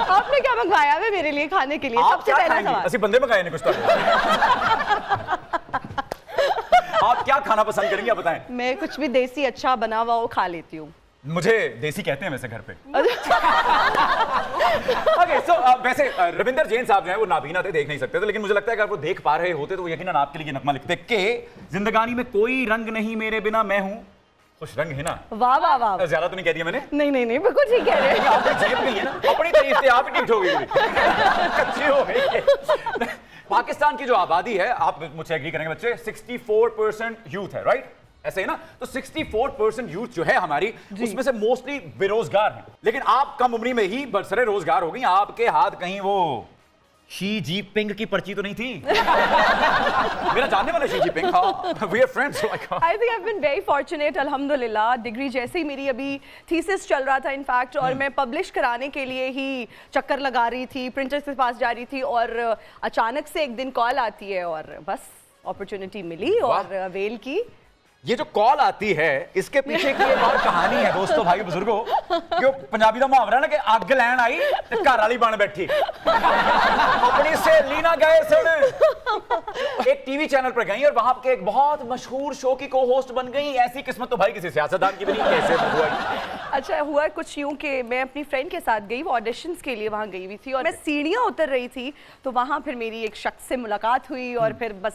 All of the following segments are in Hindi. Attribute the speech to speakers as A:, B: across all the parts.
A: आपने क्या मंगवाया है मेरे लिए खाने के लिए? सबसे पहला सवाल।
B: असि बंदे मंगाए ने कुछ तो। आप क्या खाना पसंद करेंगे आप बताएं?
A: मैं कुछ भी देसी अच्छा बना हुआ वो खा लेती हूँ।
B: मुझे देसी कहते हैं वैसे घर पे। ओके, सो वैसे रविंदर जैन साहब जो हैं वो नाबीना थे, देख नहीं सकते थे, लेकिन मुझे लगता है कि अगर वो देख पा रहे होते तो वो यकीनन आपके लिए नगमा लिखते कि जिंदगानी में कोई रंग नहीं मेरे बिना, मैं हूं खुश रंग है ना।
A: वाह वाह वाह।
B: ज्यादा तो नहीं कह दिया मैंने?
A: नहीं बिल्कुल ठीक कह रहे हैं।
B: आपकी जेब नहीं है ना, अपनी तारीफ से आप ही ठीक हो गई, कच्ची हो गई। पाकिस्तान की जो आबादी है, आप मुझसे एग्री करेंगे बच्चे, 64% यूथ है, राइट? ऐसे ही ना? तो 64% यूथ जो है हमारी, उसमें से मोस्टली बेरोजगार हैं। लेकिन आप कम उम्री में ही बरसरे रोजगार हो गई। आपके हाथ कहीं वो शी जी पिंग की पर्ची तो नहीं थी? मेरा जानने वाला शी जी पिंग। हाँ, we are friends like।
A: I think I've been very fortunate, अल्हम्दुलिल्लाह। डिग्री जैसे ही मेरी अभी थीसिस चल रहा था इनफैक्ट, और मैं पब्लिश कराने के लिए ही चक्कर लगा रही थी, प्रिंटर्स के पास जा रही थी, और अचानक से एक दिन कॉल आती है और बस अपॉर्चुनिटी मिली और अवेल की।
B: ये जो कॉल आती है इसके पीछे की एक और कहानी है दोस्तों, भाई बुजुर्गों, कि पंजाबी का मुहावरा ना कि अग लैन आई ते घर वाली बन बैठी। अपनी सहेली ना गए सुन, एक टीवी चैनल पर गई और वहां के एक बहुत मशहूर शो की को होस्ट बन गई। ऐसी किस्मत तो भाई किसी सियासतदान की भी नहीं, कैसे हुआ?
A: अच्छा हुआ कुछ यूं कि मैं अपनी फ्रेंड के साथ गई, वो ऑडिशंस के लिए वहां गई हुई थी, और मैं सीढ़ियां उतर रही थी तो वहां फिर मेरी एक शख्स से मुलाकात हुई, और फिर बस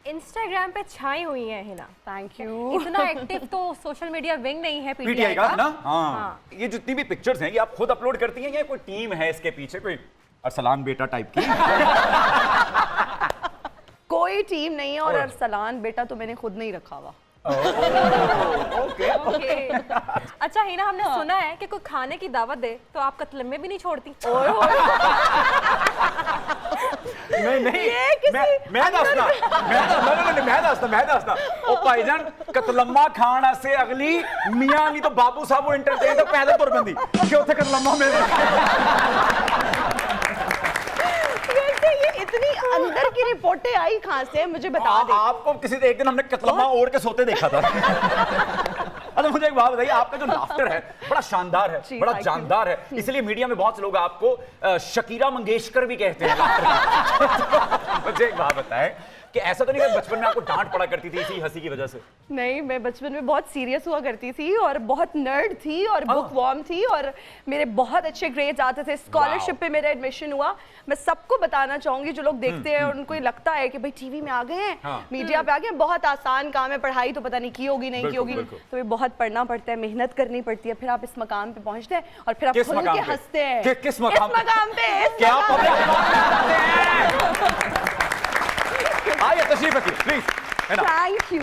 C: इंस्टाग्राम पे छाई हुई है हिना।
A: Thank you.
C: इतना एक्टिव तो सोशल मीडिया विंग नहीं है
B: पीटीआई का ना। हाँ। ये जितनी भी पिक्चर्स हैं ये आप खुद अपलोड करती हैं या कोई टीम है इसके पीछे, कोई अरसलान बेटा टाइप की?
A: कोई टीम नहीं है, और अरसलान बेटा तो मैंने खुद नहीं रखा हुआ।
B: ओके।
C: अच्छा हिना, हमने सुना है कि कोई खाने की दावत दे तो आप कतलम्मे भी नहीं छोड़ती।
B: मैं दसना ओ भाईजान, कतलम्मा खान आसे अगली मियां नहीं तो बाबू साहब एंटरटेन तो पहले तुर बंदी कि उत्थे कतलम्मा मिल
A: इतनी अंदर की रिपोर्टें आई कहां से, मुझे बता दे।
B: आपको किसी एक दिन हमने कतलम्मा ओढ़ के सोते देखा था। अच्छा मुझे एक बात बताइए, आपका जो लाफ्टर है बड़ा शानदार है, बड़ा जानदार है, इसलिए मीडिया में बहुत से लोग आपको शकीरा मंगेशकर भी कहते हैं लाफ्टर। मुझे एक बात बताएं कि ऐसा तो नहीं कि बचपन में आपको डांट पड़ा करती थी इसी हंसी की वजह से?
A: नहीं, मैं बचपन में बहुत सीरियस हुआ करती थी और बहुत नर्ड थी और बुक वॉर्म थी, और मेरे बहुत अच्छे ग्रेड्स आते थे। स्कॉलरशिप पे मेरा एडमिशन हुआ। मैं सबको बताना चाहूंगी जो लोग देखते हैं और उनको ये लगता है कि भाई टीवी में आ गए हैं, मीडिया पे आ गए, बहुत आसान काम है, पढ़ाई तो पता नहीं की होगी नहीं की होगी, तो ये बहुत पढ़ना पड़ता है, मेहनत करनी पड़ती है, फिर आप इस मकाम पे पहुंचते हैं और फिर आप खुल के हंसते हैं।
B: किस मकाम पे? आइए तशरीफ रखिए प्लीज।
A: Thank you.